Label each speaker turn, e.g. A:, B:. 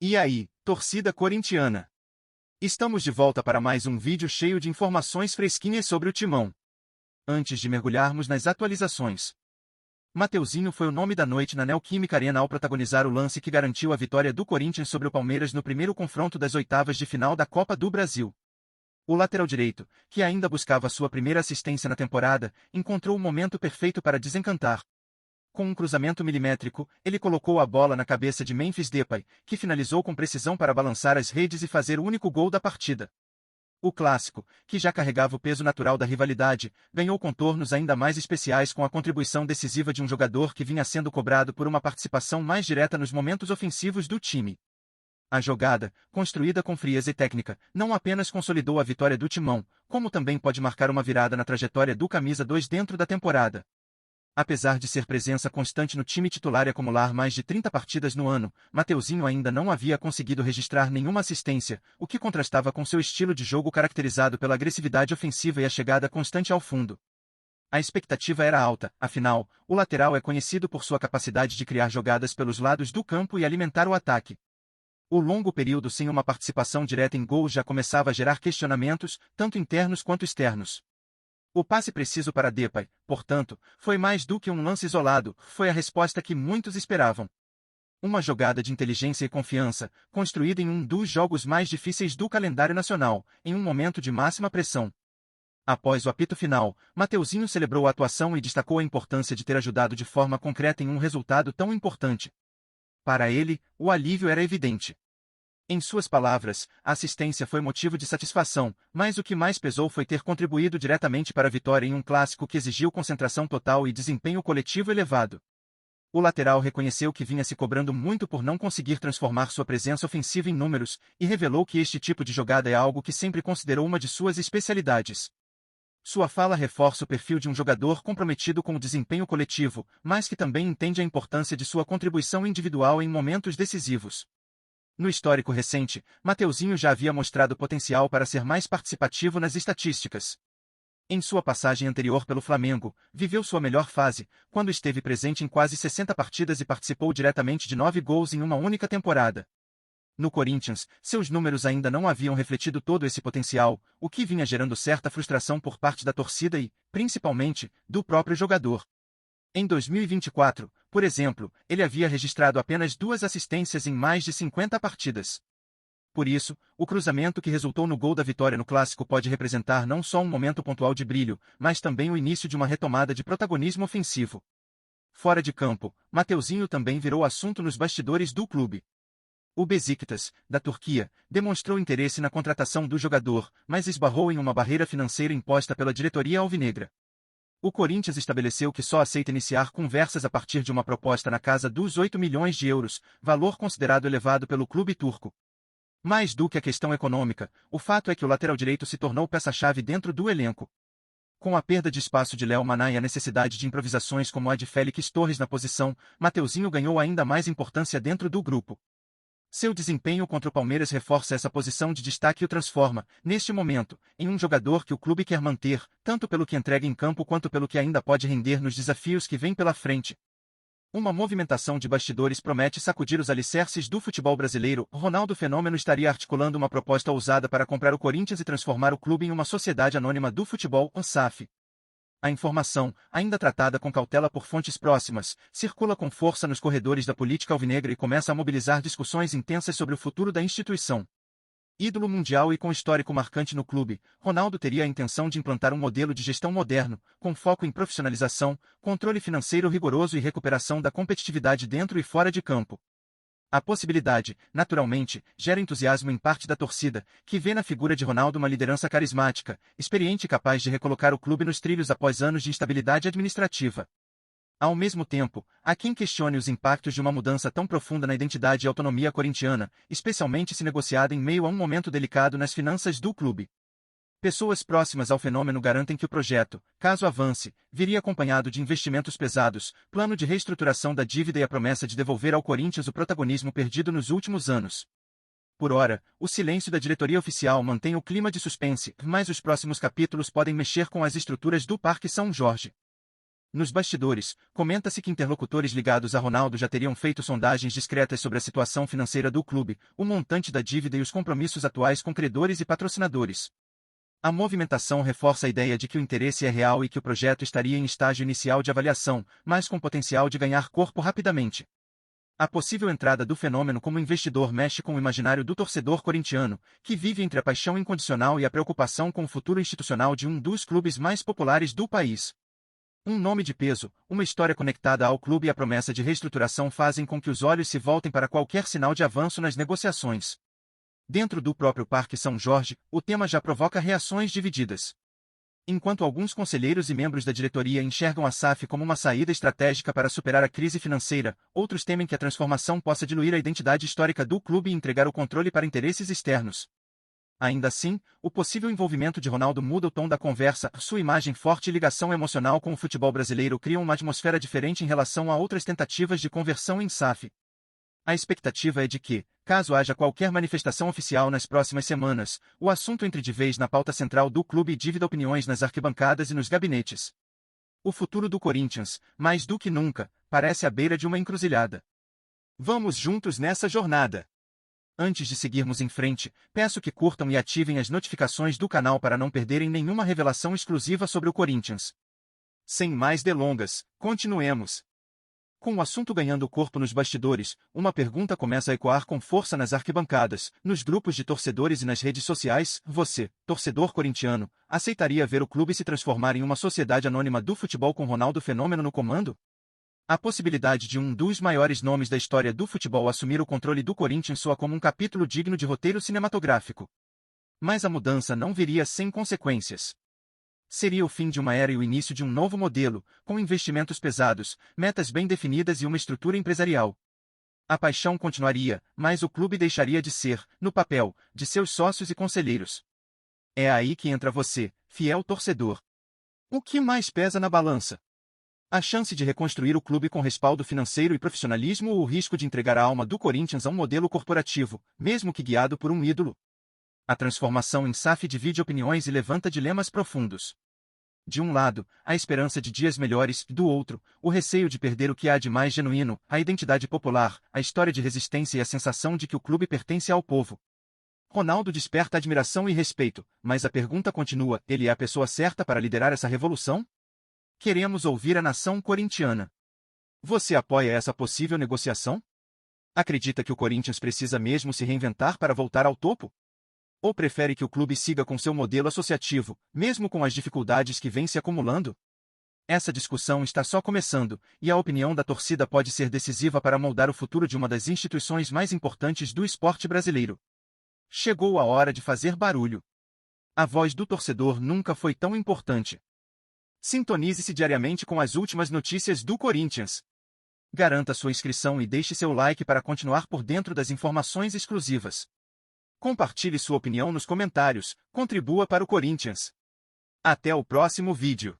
A: E aí, torcida corintiana? Estamos de volta para mais um vídeo cheio de informações fresquinhas sobre o Timão. Antes de mergulharmos nas atualizações, Mateuzinho foi o nome da noite na Neoquímica Arena ao protagonizar o lance que garantiu a vitória do Corinthians sobre o Palmeiras no primeiro confronto das oitavas de final da Copa do Brasil. O lateral direito, que ainda buscava sua primeira assistência na temporada, encontrou o momento perfeito para desencantar. Com um cruzamento milimétrico, ele colocou a bola na cabeça de Memphis Depay, que finalizou com precisão para balançar as redes e fazer o único gol da partida. O clássico, que já carregava o peso natural da rivalidade, ganhou contornos ainda mais especiais com a contribuição decisiva de um jogador que vinha sendo cobrado por uma participação mais direta nos momentos ofensivos do time. A jogada, construída com frieza e técnica, não apenas consolidou a vitória do Timão, como também pode marcar uma virada na trajetória do Camisa 2 dentro da temporada. Apesar de ser presença constante no time titular e acumular mais de 30 partidas no ano, Mateuzinho ainda não havia conseguido registrar nenhuma assistência, o que contrastava com seu estilo de jogo caracterizado pela agressividade ofensiva e a chegada constante ao fundo. A expectativa era alta, afinal, o lateral é conhecido por sua capacidade de criar jogadas pelos lados do campo e alimentar o ataque. O longo período sem uma participação direta em gols já começava a gerar questionamentos, tanto internos quanto externos. O passe preciso para Depay, portanto, foi mais do que um lance isolado, foi a resposta que muitos esperavam. Uma jogada de inteligência e confiança, construída em um dos jogos mais difíceis do calendário nacional, em um momento de máxima pressão. Após o apito final, Mateuzinho celebrou a atuação e destacou a importância de ter ajudado de forma concreta em um resultado tão importante. Para ele, o alívio era evidente. Em suas palavras, a assistência foi motivo de satisfação, mas o que mais pesou foi ter contribuído diretamente para a vitória em um clássico que exigiu concentração total e desempenho coletivo elevado. O lateral reconheceu que vinha se cobrando muito por não conseguir transformar sua presença ofensiva em números, e revelou que este tipo de jogada é algo que sempre considerou uma de suas especialidades. Sua fala reforça o perfil de um jogador comprometido com o desempenho coletivo, mas que também entende a importância de sua contribuição individual em momentos decisivos. No histórico recente, Mateuzinho já havia mostrado potencial para ser mais participativo nas estatísticas. Em sua passagem anterior pelo Flamengo, viveu sua melhor fase, quando esteve presente em quase 60 partidas e participou diretamente de 9 gols em uma única temporada. No Corinthians, seus números ainda não haviam refletido todo esse potencial, o que vinha gerando certa frustração por parte da torcida e, principalmente, do próprio jogador. Em 2024, por exemplo, ele havia registrado apenas 2 assistências em mais de 50 partidas. Por isso, o cruzamento que resultou no gol da vitória no Clássico pode representar não só um momento pontual de brilho, mas também o início de uma retomada de protagonismo ofensivo. Fora de campo, Mateuzinho também virou assunto nos bastidores do clube. O Beşiktaş, da Turquia, demonstrou interesse na contratação do jogador, mas esbarrou em uma barreira financeira imposta pela diretoria alvinegra. O Corinthians estabeleceu que só aceita iniciar conversas a partir de uma proposta na casa dos 8 milhões de euros, valor considerado elevado pelo clube turco. Mais do que a questão econômica, o fato é que o lateral direito se tornou peça-chave dentro do elenco. Com a perda de espaço de Léo Maná e a necessidade de improvisações como a de Félix Torres na posição, Mateuzinho ganhou ainda mais importância dentro do grupo. Seu desempenho contra o Palmeiras reforça essa posição de destaque e o transforma, neste momento, em um jogador que o clube quer manter, tanto pelo que entrega em campo quanto pelo que ainda pode render nos desafios que vêm pela frente. Uma movimentação de bastidores promete sacudir os alicerces do futebol brasileiro. Ronaldo Fenômeno estaria articulando uma proposta ousada para comprar o Corinthians e transformar o clube em uma sociedade anônima do futebol, SAF. A informação, ainda tratada com cautela por fontes próximas, circula com força nos corredores da política alvinegra e começa a mobilizar discussões intensas sobre o futuro da instituição. Ídolo mundial e com histórico marcante no clube, Ronaldo teria a intenção de implantar um modelo de gestão moderno, com foco em profissionalização, controle financeiro rigoroso e recuperação da competitividade dentro e fora de campo. A possibilidade, naturalmente, gera entusiasmo em parte da torcida, que vê na figura de Ronaldo uma liderança carismática, experiente e capaz de recolocar o clube nos trilhos após anos de instabilidade administrativa. Ao mesmo tempo, há quem questione os impactos de uma mudança tão profunda na identidade e autonomia corintiana, especialmente se negociada em meio a um momento delicado nas finanças do clube. Pessoas próximas ao fenômeno garantem que o projeto, caso avance, viria acompanhado de investimentos pesados, plano de reestruturação da dívida e a promessa de devolver ao Corinthians o protagonismo perdido nos últimos anos. Por ora, o silêncio da diretoria oficial mantém o clima de suspense, mas os próximos capítulos podem mexer com as estruturas do Parque São Jorge. Nos bastidores, comenta-se que interlocutores ligados a Ronaldo já teriam feito sondagens discretas sobre a situação financeira do clube, o montante da dívida e os compromissos atuais com credores e patrocinadores. A movimentação reforça a ideia de que o interesse é real e que o projeto estaria em estágio inicial de avaliação, mas com potencial de ganhar corpo rapidamente. A possível entrada do fenômeno como investidor mexe com o imaginário do torcedor corintiano, que vive entre a paixão incondicional e a preocupação com o futuro institucional de um dos clubes mais populares do país. Um nome de peso, uma história conectada ao clube e a promessa de reestruturação fazem com que os olhos se voltem para qualquer sinal de avanço nas negociações. Dentro do próprio Parque São Jorge, o tema já provoca reações divididas. Enquanto alguns conselheiros e membros da diretoria enxergam a SAF como uma saída estratégica para superar a crise financeira, outros temem que a transformação possa diluir a identidade histórica do clube e entregar o controle para interesses externos. Ainda assim, o possível envolvimento de Ronaldo muda o tom da conversa, sua imagem forte e ligação emocional com o futebol brasileiro criam uma atmosfera diferente em relação a outras tentativas de conversão em SAF. A expectativa é de que, caso haja qualquer manifestação oficial nas próximas semanas, o assunto entre de vez na pauta central do clube e divida opiniões nas arquibancadas e nos gabinetes. O futuro do Corinthians, mais do que nunca, parece à beira de uma encruzilhada. Vamos juntos nessa jornada! Antes de seguirmos em frente, peço que curtam e ativem as notificações do canal para não perderem nenhuma revelação exclusiva sobre o Corinthians. Sem mais delongas, continuemos. Com o assunto ganhando corpo nos bastidores, uma pergunta começa a ecoar com força nas arquibancadas, nos grupos de torcedores e nas redes sociais. Você, torcedor corintiano, aceitaria ver o clube se transformar em uma sociedade anônima do futebol com Ronaldo Fenômeno no comando? A possibilidade de um dos maiores nomes da história do futebol assumir o controle do Corinthians soa como um capítulo digno de roteiro cinematográfico. Mas a mudança não viria sem consequências. Seria o fim de uma era e o início de um novo modelo, com investimentos pesados, metas bem definidas e uma estrutura empresarial. A paixão continuaria, mas o clube deixaria de ser, no papel, de seus sócios e conselheiros. É aí que entra você, fiel torcedor. O que mais pesa na balança? A chance de reconstruir o clube com respaldo financeiro e profissionalismo ou o risco de entregar a alma do Corinthians a um modelo corporativo, mesmo que guiado por um ídolo? A transformação em SAF divide opiniões e levanta dilemas profundos. De um lado, a esperança de dias melhores, do outro, o receio de perder o que há de mais genuíno, a identidade popular, a história de resistência e a sensação de que o clube pertence ao povo. Ronaldo desperta admiração e respeito, mas a pergunta continua: ele é a pessoa certa para liderar essa revolução? Queremos ouvir a nação corintiana. Você apoia essa possível negociação? Acredita que o Corinthians precisa mesmo se reinventar para voltar ao topo? Ou prefere que o clube siga com seu modelo associativo, mesmo com as dificuldades que vêm se acumulando? Essa discussão está só começando, e a opinião da torcida pode ser decisiva para moldar o futuro de uma das instituições mais importantes do esporte brasileiro. Chegou a hora de fazer barulho. A voz do torcedor nunca foi tão importante. Sintonize-se diariamente com as últimas notícias do Corinthians. Garanta sua inscrição e deixe seu like para continuar por dentro das informações exclusivas. Compartilhe sua opinião nos comentários, contribua para o Corinthians. Até o próximo vídeo.